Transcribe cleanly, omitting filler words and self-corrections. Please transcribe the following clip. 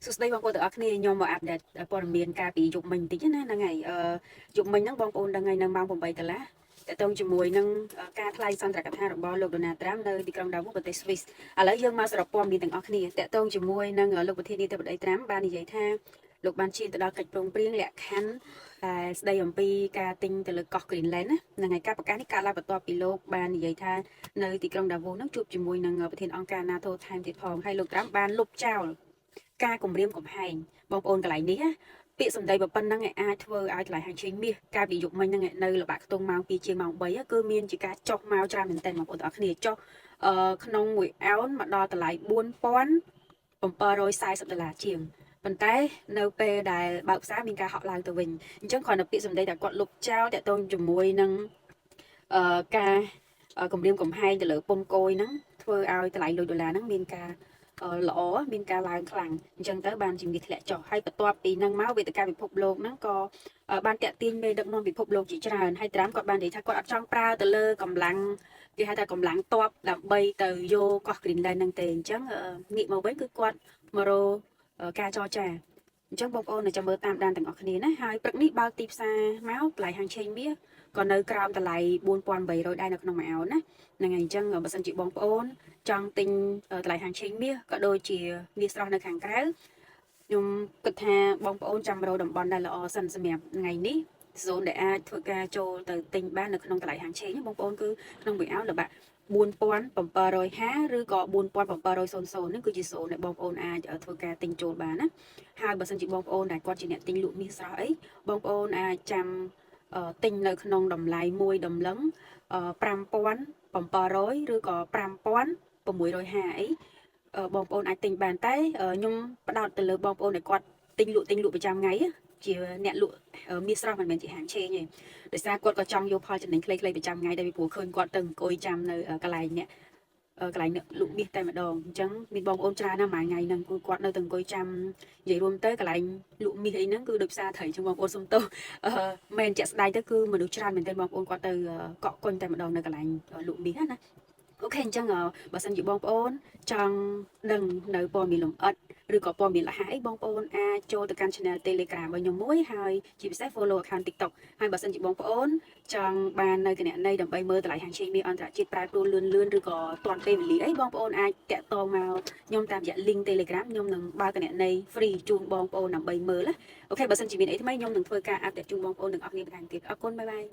សួស្តីបងប្អូនទាំងអស់គ្នាខ្ញុំមកអាប់ដេតព័ត៌មានការពីយប់មិញបន្តិចណាហ្នឹងហើយយប់មិញហ្នឹងបងប្អូនដឹងហើយនៅម៉ោង8កន្លះតើតើជាមួយនឹងការថ្លែងសន្ទរកថារបស់លោកដូណាល់ត្រាំនៅទីក្រុងដាវូសប្រទេសស្វីសឥឡូវយើងមកសរុបព័ត៌មានទាំងអស់គ្នាតើតើជាមួយនឹងលោកប្រធានាធិបតីត្រាំបាននិយាយថាលោកបានឈានទៅដល់កិច្ចព្រមព្រៀងលក្ខខណ្ឌស្ដីអំពីការទិញទៅលើកោះ Greenland ណាហ្នឹងហើយការប្រកាសនេះកើតឡើងបន្ទាប់ពីលោកបាននិយាយថានៅទីក្រុងដាវូសហ្នឹងជួបជាមួយនឹងប្រធានអង្គការ NATO ថែមទៀតផងហើយលោកត្រាំបានលុបចោលការគម្រាមកំហែងបងប្អូនកន្លែងនេះពាក្យសម្ដីប៉ុណ្ណឹងអាចធ្វើឲ្យថ្លៃហាងឆេងមាសកាលពីយប់មិញហ្នឹងនៅល្បាក់ខ្ទង់ម៉ោង2ជាងម៉ោង3គឺមានជាការចុះមកច្រើនមែនទែនបងប្អូនទាំងអស់គ្នាចុះក្នុងមួយអោនមកដល់តម្លៃ$4740ជាងប៉ុន្តែនៅពេលដែលបើកផ្សារមានការហក់ឡើងទៅវិញអញ្ចឹងគ្រាន់តែពាក្យសម្ដីតែគាត់លុបចោលតាក់ទងជាមួយនឹងការគម្រាមកំហែងទៅលើពន្ធគយហ្នឹងធ្វើឲ្យតម្លៃលុយដុល្លារហ្នឹងមានការល្អមានការឡើងខ្លាំងអញ្ចឹងទៅបានជាមាសធ្លាក់ចុះហើយបន្ទាប់ពីនឹងមកវេទិកាពិភពលោកហ្នឹងក៏បានតាក់ទាញមេដឹកនាំពិភពលោកជាច្រើនហើយត្រាំគាត់បាននិយាយថាគាត់អត់ចង់ប្រើទៅលើកម្លាំងគេហៅថាកម្លាំងទ័ពដើម្បីទៅយកកោះ Greenland ហ្នឹងទេអញ្ចឹងងាកមកវិញគឺគាត់មករកការចរចាអញ្ចឹងបងប្អូនចាំមើលតាមដានទាំងអស់គ្នាណាហើយព្រឹកនេះបើកទីផ្សារមកតម្លៃហាងឆេងមាសក៏នៅក្រោមតម្លៃ$4800ដែរនៅក្នុងមួយអោនណាហ្នឹងហើយអញ្ចឹងបើសិនជាបងប្អូនចង់ទិញតម្លៃហាងឆេងមាសក៏ដូចជាមាសស្រស់នៅខាងក្រៅខ្ញុំគិតថាបងប្អូនចាំរកតំបន់ដែលល្អសិនសម្រាប់ថ្ងៃនេះសូនដែលអាចធ្វើការចូលទៅទិញបាននៅក្នុងតម្លៃហាងឆេងបងប្អូនគឺក្នុងមួយអោនល្បាក់$4750ឬក៏$4700នេះគឺជាសូនដែលបងប្អូនអាចធ្វើការទិញចូលបានណាហើយបើសិនជាបងប្អូនដែលគាត់ជាអ្នកទិញលក់មាសស្រស់អីបងប្អូនអាចចាំទិញនៅក្នុងតម្លៃមួយដំឡឹង$5700ឬក៏$5650អីបងប្អូនអាចទិញបានតែខ្ញុំផ្ដោតទៅលើបងប្អូនដែលគាត់ទិញលក់ប្រចាំថ្ងៃជាអ្នកលក់មាសស្រស់មិនមែនជាហាងឆេងទេដោយសារគាត់ក៏ចង់យកផលចំណេញខ្លីៗប្រចាំថ្ងៃដែរពីព្រោះឃើញគាត់ទៅអង្គុយចាំនៅកន្លែងអ្នកលក់មាសតែម្ដងអញ្ចឹងមានបងប្អូនច្រើនណាស់មួយថ្ងៃហ្នឹងគឺគាត់នៅតែអង្គុយចាំនិយាយរួមទៅកន្លែងលក់មាសអីហ្នឹងគឺដូចផ្សារត្រីអញ្ចឹងបងប្អូនសុំទោសមែនជាក់ស្ដែងទៅគឺមនុស្សច្រើនមែនទែនបងប្អូនគាត់ទៅកក់កុញតែម្ដងនៅកន្លែងលក់មាសណាអូខេអញ្ចឹងបើសិនជាបងប្អូនចង់ដឹងនៅព័ត៌មានលម្អិតឬក៏ព័ត៌មានលះអីបងប្អូនអាចចូលទៅកាន់ Channel Telegram របស់ខ្ញុំមួយហើយជាពិសេស follow account TikTok ហើយបើសិនជាបងប្អូនចង់បាននៅគណនីដើម្បីមើលតម្លៃហាងឆេងមាសអន្តរជាតិប្រែប្រួលលឿនឬក៏ទាន់ពេលវេលាអីបងប្អូនអាចតាក់ទងមកខ្ញុំតាមរយៈ link Telegram ខ្ញុំនឹងបើកគណនី free ជូនបងប្អូនដើម្បីមើលណាអូខេបើសិនជាមានអីថ្មីខ្ញុំនឹងធ្វើការ update ជូនបងប្អូនទាំងអស់គ្នាបន្ថែមទៀតអរគុណបាយបាយ